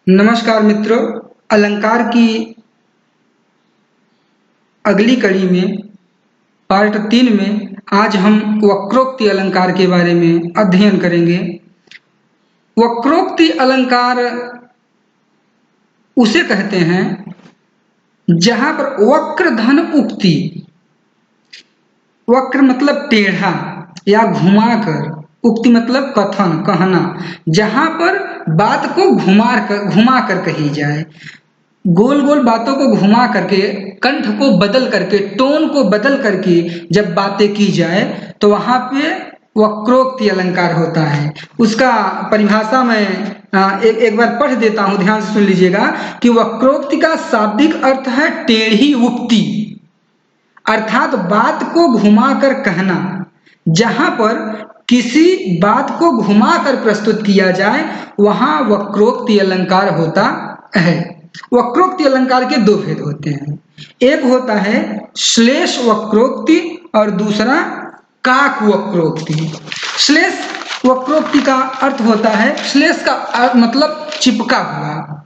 नमस्कार मित्रों। अलंकार की अगली कड़ी में पार्ट 3 में आज हम वक्रोक्ति अलंकार के बारे में अध्ययन करेंगे। वक्रोक्ति अलंकार उसे कहते हैं जहां पर वक्र धन उक्ति, वक्र मतलब टेढ़ा या घुमाकर, उक्ति मतलब कथन कहना, जहां पर बात को घुमा कर कही जाए, गोल गोल बातों को घुमा करके, कंठ को बदल करके, टोन को बदल करके जब बातें की जाए तो वहां पे वक्रोक्ति अलंकार होता है। उसका परिभाषा मैं एक बार पढ़ देता हूं, ध्यान से सुन लीजिएगा कि वक्रोक्ति का शाब्दिक अर्थ है टेढ़ी उक्ति, अर्थात बात को घुमाकर कहना। जहां पर किसी बात को घुमाकर प्रस्तुत किया जाए वहां वक्रोक्ति अलंकार होता है। वक्रोक्ति अलंकार के दो भेद होते हैं, एक होता है श्लेष वक्रोक्ति और दूसरा काक वक्रोक्ति। श्लेष वक्रोक्ति का अर्थ होता है, श्लेष का मतलब चिपका हुआ,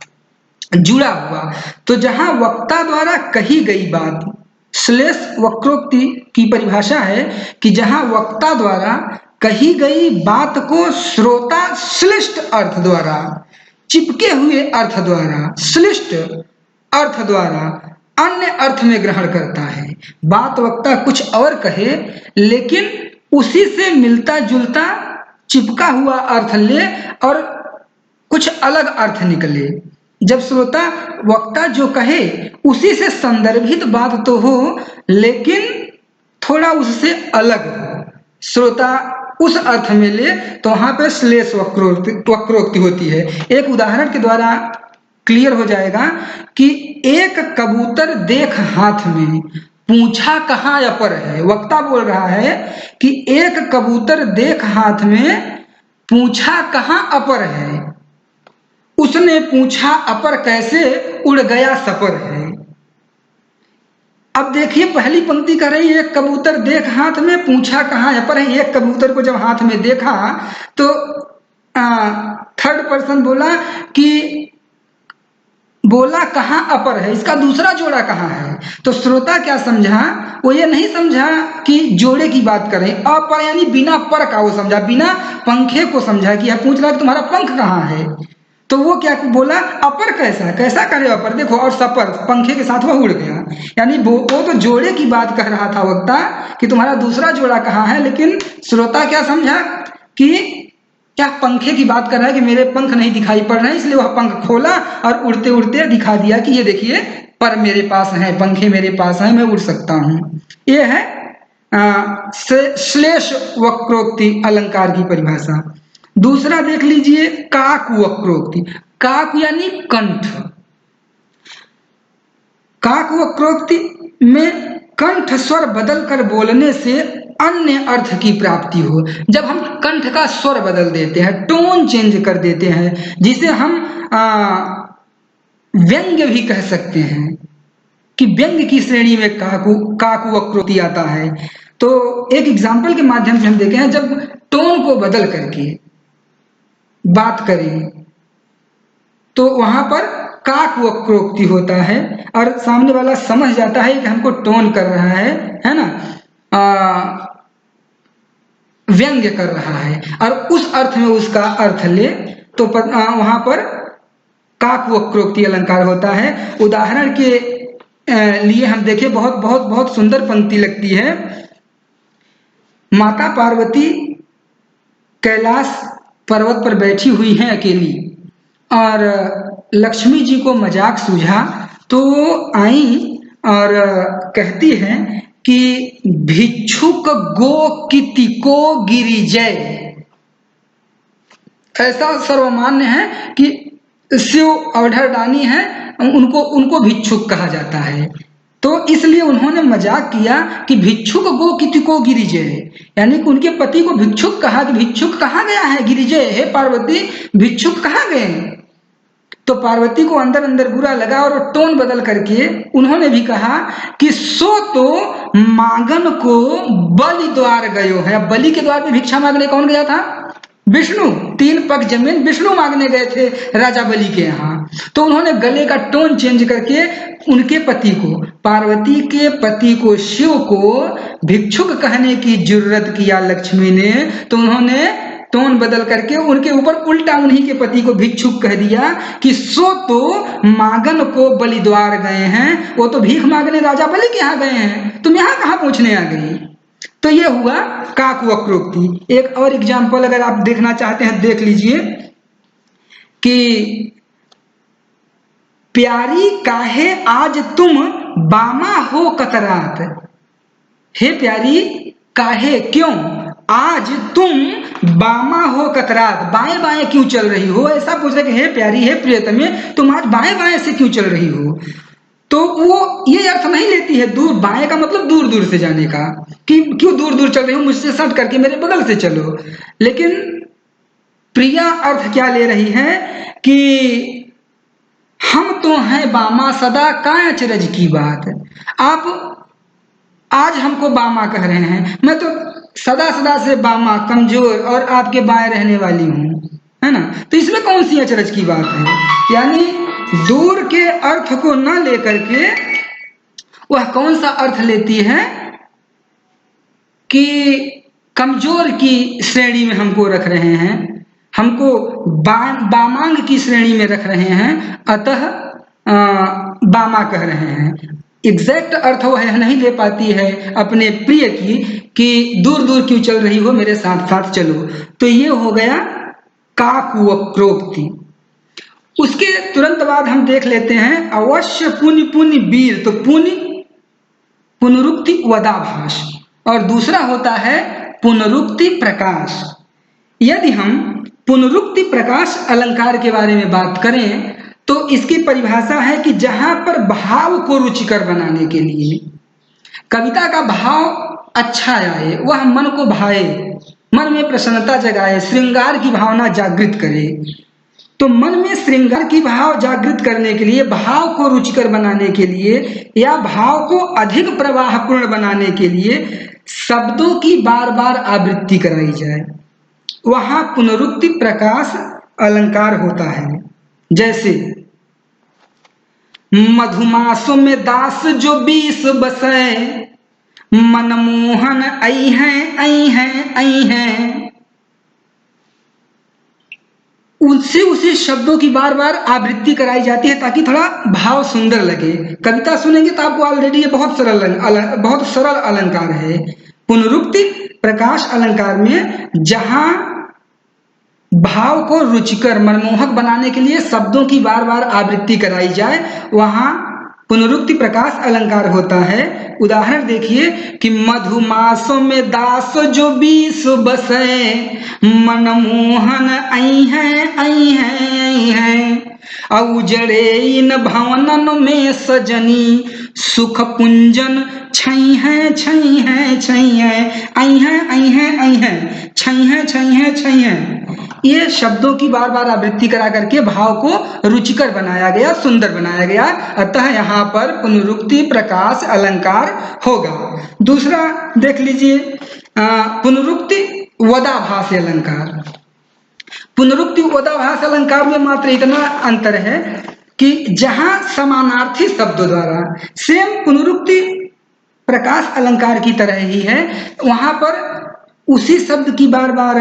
जुड़ा हुआ। तो जहां वक्ता द्वारा कही गई बात, श्लेष वक्रोक्ति की परिभाषा है कि जहां वक्ता द्वारा कही गई बात को श्रोता श्लिष्ट अर्थ द्वारा, चिपके हुए अर्थ द्वारा, श्लिष्ट अर्थ द्वारा अन्य अर्थ में ग्रहण करता है। बात वक्ता कुछ और कहे लेकिन उसी से मिलता जुलता चिपका हुआ अर्थ ले और कुछ अलग अर्थ निकले। जब श्रोता वक्ता जो कहे उसी से संदर्भित बात तो हो लेकिन थोड़ा उससे अलग हो, श्रोता उस अर्थ में ले, तो वहां पे श्लेष वक्रोक्ति होती है। एक उदाहरण के द्वारा क्लियर हो जाएगा कि एक कबूतर देख हाथ में, पूंछा कहाँ अपर है। वक्ता बोल रहा है कि एक कबूतर देख हाथ में, पूंछा कहाँ अपर है, उसने पूछा अपर कैसे, उड़ गया सपर है। अब देखिए पहली पंक्ति कर रही है, एक कबूतर देख हाथ में, पूछा कहाँ अपर है। एक कबूतर को जब हाथ में देखा तो थर्ड पर्सन बोला कि बोला कहाँ अपर है, इसका दूसरा जोड़ा कहाँ है। तो श्रोता क्या समझा, वो ये नहीं समझा कि जोड़े की बात करें, अपर यानी बिना पर का वो समझा, बिना पंखे को समझा कि यह पूछ रहा है कि तुम्हारा पंख कहाँ है। तो वो क्या बोला, अपर कैसा, कैसा करे अपर, देखो, और सपर पंखे के साथ वह उड़ गया। यानी वो तो जोड़े की बात कह रहा था वक्ता कि तुम्हारा दूसरा जोड़ा कहाँ है, लेकिन श्रोता क्या समझा कि क्या पंखे की बात कर रहा है कि मेरे पंख नहीं दिखाई पड़ रहे हैं, इसलिए वह पंख खोला और उड़ते उड़ते दिखा दिया कि ये देखिए पर मेरे पास है, पंखे मेरे पास है, मैं उड़ सकता हूँ। ये है श्लेष वक्रोक्ति अलंकार की परिभाषा। दूसरा देख लीजिए काक वक्रोक्ति। काक यानी कंठ। काक वक्रोक्ति में कंठ स्वर बदल कर बोलने से अन्य अर्थ की प्राप्ति हो। जब हम कंठ का स्वर बदल देते हैं, टोन चेंज कर देते हैं, जिसे हम व्यंग्य भी कह सकते हैं कि व्यंग्य की श्रेणी में काकु वक्रोक्ति आता है। तो एक एग्जाम्पल के माध्यम से हम देखें हैं, जब टोन को बदल करके बात करें तो वहां पर काक वक्रोक्ति होता है और सामने वाला समझ जाता है कि हमको टोन कर रहा है ना, व्यंग्य कर रहा है, और उस अर्थ में उसका अर्थ ले, तो वहां पर काक वक्रोक्ति अलंकार होता है। उदाहरण के लिए हम देखें, बहुत बहुत बहुत सुंदर पंक्ति लगती है। माता पार्वती कैलाश पर्वत पर बैठी हुई हैं अकेली, और लक्ष्मी जी को मजाक सूझा तो आई और कहती हैं कि भिक्षुक गो कितिको गिरिजय। ऐसा सर्वमान्य है कि शिव अवढरदानी है, उनको भिक्षुक कहा जाता है। तो इसलिए उन्होंने मजाक किया कि भिक्षुक गो कितिको गिरिजय, यानी कि उनके पति को भिक्षुक कहा कि भिक्षुक कहाँ गया है, गिरिजय, हे पार्वती भिक्षुक कहाँ गए। तो पार्वती को अंदर अंदर बुरा लगा और टोन बदल करके उन्होंने भी कहा कि सो तो मांगन को बलि द्वार गयो है। बलि के द्वार पे भिक्षा मांगने कौन गया था, विष्णु, 3 पग जमीन विष्णु मांगने गए थे राजा बलि के यहाँ। तो उन्होंने गले का टोन चेंज करके उनके पति को, पार्वती के पति को, शिव को भिक्षुक कहने की जरूरत किया लक्ष्मी ने। तो उन्होंने टोन बदल करके उनके ऊपर उल्टा उन्हीं के पति को भिक्षुक कह दिया कि सो तो मांगन को बलिद्वार गए हैं, वो तो भीख मांगने राजा बलि के यहाँ गए हैं, तुम यहाँ कहाँ पहुंचने आ गई। तो ये हुआ काक वक्रोक्ति। एक और एग्जाम्पल अगर आप देखना चाहते हैं देख लीजिए कि प्यारी काहे आज तुम बामा हो कतरात, हे प्यारी काहे क्यों आज तुम बामा हो कतरात, बाएं बाएं क्यों चल रही हो। ऐसा पूछ रहे कि हे प्यारी, हे प्रियतमे, तुम आज बाएं बाएं से क्यों चल रही हो। तो वो ये अर्थ नहीं लेती है दूर, बाएं का मतलब दूर दूर से जाने का, कि क्यों दूर दूर चल रही हो, मुझसे सट करके मेरे बगल से चलो। लेकिन प्रिया अर्थ क्या ले रही है कि हम तो हैं बामा सदा काय अचरज की बात, आप आज हमको बामा कह रहे हैं, मैं तो सदा सदा से बामा कमजोर और आपके बाएं रहने वाली हूं, है ना। तो इसमें कौन सी अचरज की बात है। यानी दूर के अर्थ को न लेकर के वह कौन सा अर्थ लेती है कि कमजोर की श्रेणी में हमको रख रहे हैं, हमको बामांग की श्रेणी में रख रहे हैं, अतः बामा कह रहे हैं। एग्जैक्ट अर्थ वह नहीं ले पाती है अपने प्रिय की कि दूर दूर क्यों चल रही हो, मेरे साथ साथ चलो। तो ये हो गया काकवक्रोक्ति। उसके तुरंत बाद हम देख लेते हैं अवश्य पुण्य पुण्य वीर। तो पुण्य पुनरुक्ति वदाभास और दूसरा होता है पुनरुक्ति प्रकाश। यदि हम पुनरुक्ति प्रकाश अलंकार के बारे में बात करें तो इसकी परिभाषा है कि जहां पर भाव को रुचिकर बनाने के लिए, कविता का भाव अच्छा आए, वह मन को भाए, मन में प्रसन्नता जगाए, श्रृंगार की भावना जागृत करे। तो मन में श्रृंगार की भाव जागृत करने के लिए, भाव को रुचिकर बनाने के लिए या भाव को अधिक प्रवाहपूर्ण बनाने के लिए शब्दों की बार बार आवृत्ति कराई जाए, वहां पुनरुक्ति प्रकाश अलंकार होता है। जैसे मधुमासों में दास जो 20 बसे, मनमोहन आई हैं आई हैं आई हैं, उनसे उसी शब्दों की बार बार आवृत्ति कराई जाती है ताकि थोड़ा भाव सुंदर लगे। कविता सुनेंगे तो आपको ऑलरेडी ये बहुत सरल अलंकार है। पुनरुक्ति प्रकाश अलंकार में जहां भाव को रुचिकर मनमोहक बनाने के लिए शब्दों की बार बार आवृत्ति कराई जाए, वहां पुनरुक्ति प्रकाश अलंकार होता है। उदाहरण देखिए कि मधुमासों में दास जो 20 बसे, मनमोहन आई हैं आई हैं आई हैं, औजड़े इन भवनन में सजनी, सुख पुंजन छई हैं छई हैं छई हैं, आई हैं आई हैं आई हैं, छई हैं छई हैं छई हैं। ये शब्दों की बार बार आवृत्ति करा करके भाव को रुचिकर बनाया गया, सुंदर बनाया गया, अतः यहाँ पर पुनरुक्ति प्रकाश अलंकार होगा। दूसरा देख लीजिए पुनरुक्ति वदाभास अलंकार। पुनरुक्ति वदाभास अलंकार में मात्र इतना अंतर है कि जहां समानार्थी शब्दों द्वारा सेम पुनरुक्ति प्रकाश अलंकार की तरह ही है, वहां पर उसी शब्द की बार बार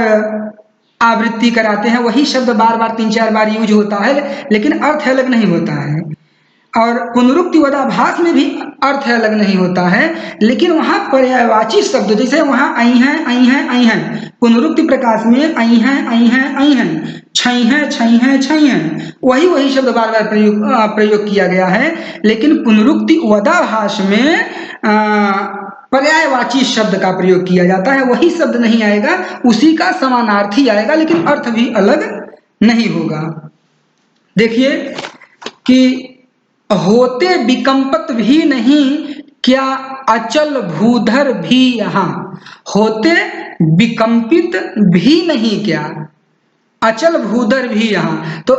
आवृत्ति कराते हैं, वही शब्द बार बार 3-4 बार यूज होता है, लेकिन अर्थ अलग नहीं होता है। और पुनरुक्ति वदाभास में भी अर्थ अलग नहीं होता है, लेकिन वहां पर्यायवाची शब्द, जैसे वहां आई हैं आई हैं आई हैं, पुनरुक्ति प्रकाश में आई हैं आई हैं आई हैं, छई हैं छई हैं छई हैं, वही शब्द बार बार प्रयोग किया गया है। लेकिन पुनरुक्ति वदाभास में पर्यायवाची शब्द का प्रयोग किया जाता है, वही शब्द नहीं आएगा, उसी का समानार्थी आएगा, लेकिन अर्थ भी अलग नहीं होगा। देखिए कि होते विकंपत भी नहीं क्या अचल भूधर भी यहाँ, होते विकंपित भी नहीं क्या अचल भूधर भी यहाँ। तो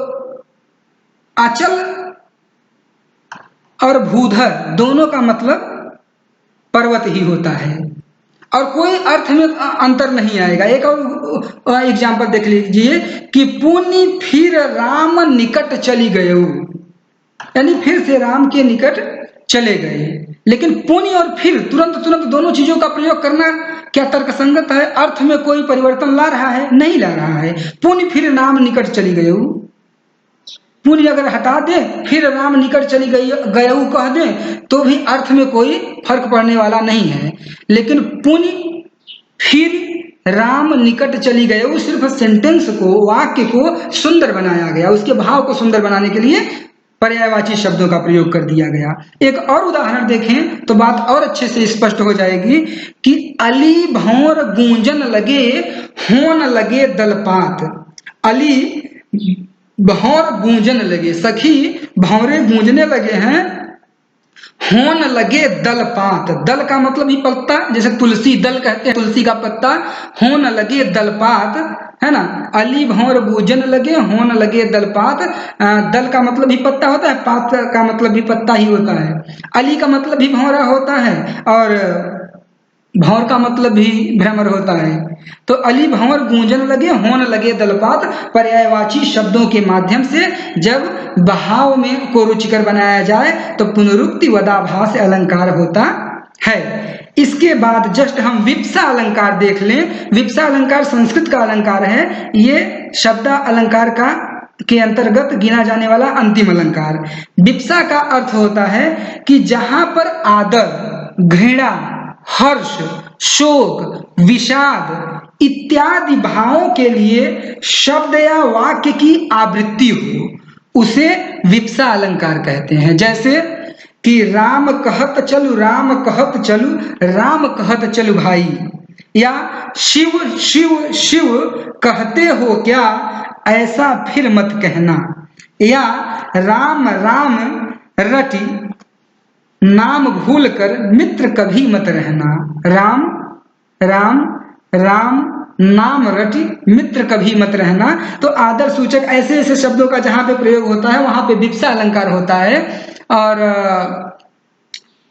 अचल और भूधर दोनों का मतलब पर्वत ही होता है। और कोई अर्थ में अंतर नहीं आएगा। एक और एग्जाम्पल देख लीजिए कि पुनि फिर राम निकट चली गए, यानी फिर से राम के निकट चले गए। लेकिन पुनि और फिर तुरंत तुरंत दोनों चीजों का प्रयोग करना क्या तर्कसंगत है? अर्थ में कोई परिवर्तन ला रहा है? नहीं ला रहा है। पुनि फिर राम निकट चली गए, पुनि अगर हटा दे फिर राम निकट चली गयऊ कह दे तो भी अर्थ में कोई फर्क पड़ने वाला नहीं है। लेकिन पुनि फिर राम निकट चली गयऊ सिर्फ सेंटेंस को, वाक्य को सुंदर बनाया गया, उसके भाव को सुंदर बनाने के लिए पर्यायवाची शब्दों का प्रयोग कर दिया गया। एक और उदाहरण देखें तो बात और अच्छे से स्पष्ट हो जाएगी कि अली भौर गूंजन लगे होन लगे दलपात। अली भौर गूंजन लगे, सखी भौरे गूंजने लगे हैं, होन लगे दलपात। दल का मतलब ही पत्ता, जैसे तुलसी दल कहते हैं, तुलसी का पत्ता। होन लगे दलपात, है ना। अली भौर गूंजन लगे होन लगे दलपात। दल का मतलब भी पत्ता होता है, पात का मतलब भी पत्ता ही होता है। अली का मतलब भी भौरा होता है और भौर का मतलब भी भ्रमर होता है। तो अली भौर गूंजन लगे होन लगे दलपात पर्यायवाची शब्दों के माध्यम से जब बहाव में को रुचिकर बनाया जाए तो पुनरुक्ति वदाभास अलंकार होता है। इसके बाद जस्ट हम विप्सा अलंकार देख लें। विप्सा अलंकार संस्कृत का अलंकार है। ये शब्द अलंकार का के अंतर्गत गिना जाने वाला अंतिम अलंकार। विप्सा का अर्थ होता है कि जहां पर आदर, घृणा, हर्ष, शोक, विषाद इत्यादि भावों के लिए शब्द या वाक्य की आवृत्ति हो उसे विप्सा अलंकार कहते हैं। जैसे कि राम कहत चलु राम कहत चलु राम कहत चलु भाई, या शिव शिव शिव कहते हो क्या ऐसा फिर मत कहना, या राम राम रटी नाम भूल कर मित्र कभी मत रहना। राम राम राम नाम रटी मित्र कभी मत रहना। तो आदर सूचक ऐसे ऐसे शब्दों का जहां पे प्रयोग होता है वहां पे विप्सा अलंकार होता है। और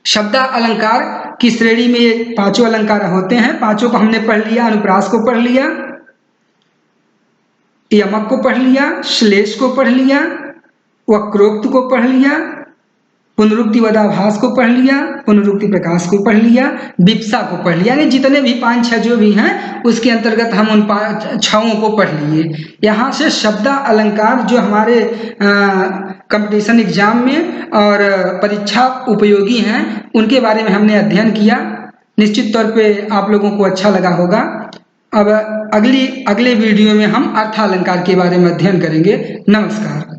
शब्द अलंकार की श्रेणी में ये पांचों अलंकार होते हैं। पांचों को हमने पढ़ लिया। अनुप्रास को पढ़ लिया, यमक को पढ़ लिया, श्लेष को पढ़ लिया, वक्रोक्त को पढ़ लिया, पुनरुक्ति वदाभास को पढ़ लिया, पुनरुक्ति प्रकाश को पढ़ लिया, विप्सा को पढ़ लिया। यानी जितने भी 5-6 जो भी हैं उसके अंतर्गत हम उन 5-6 को पढ़ लिए। यहाँ से शब्द अलंकार जो हमारे कंपटीशन एग्जाम में और परीक्षा उपयोगी हैं उनके बारे में हमने अध्ययन किया। निश्चित तौर पे आप लोगों को अच्छा लगा होगा। अब अगले वीडियो में हम अर्थालंकार के बारे में अध्ययन करेंगे। नमस्कार।